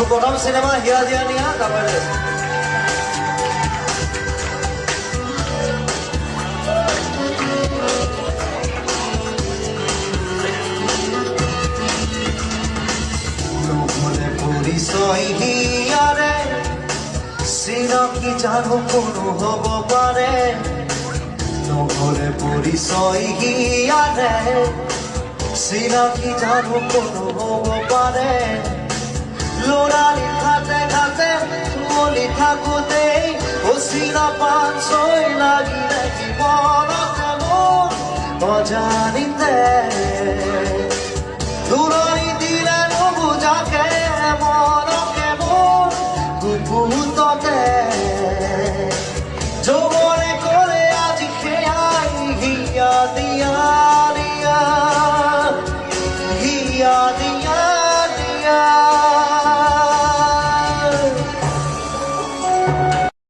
প্ৰথম সিনেমা হিয়া দিয়া নিয়া তাৰপৰে পৰিচয় হিয়াৰে চিনাকি জানো কোনো হব পাৰে নহলে পৰিচয় হিয়াৰে চিনাকি জানো কোনো হব পাৰে লৰালি ঘাটে ঘাটে মলি থাকোতে অচিনা পাঞ্চৈ লাগিলে জীৱনত মোৰ অজানিতে দূৰৈ দিলে নুবুজাকে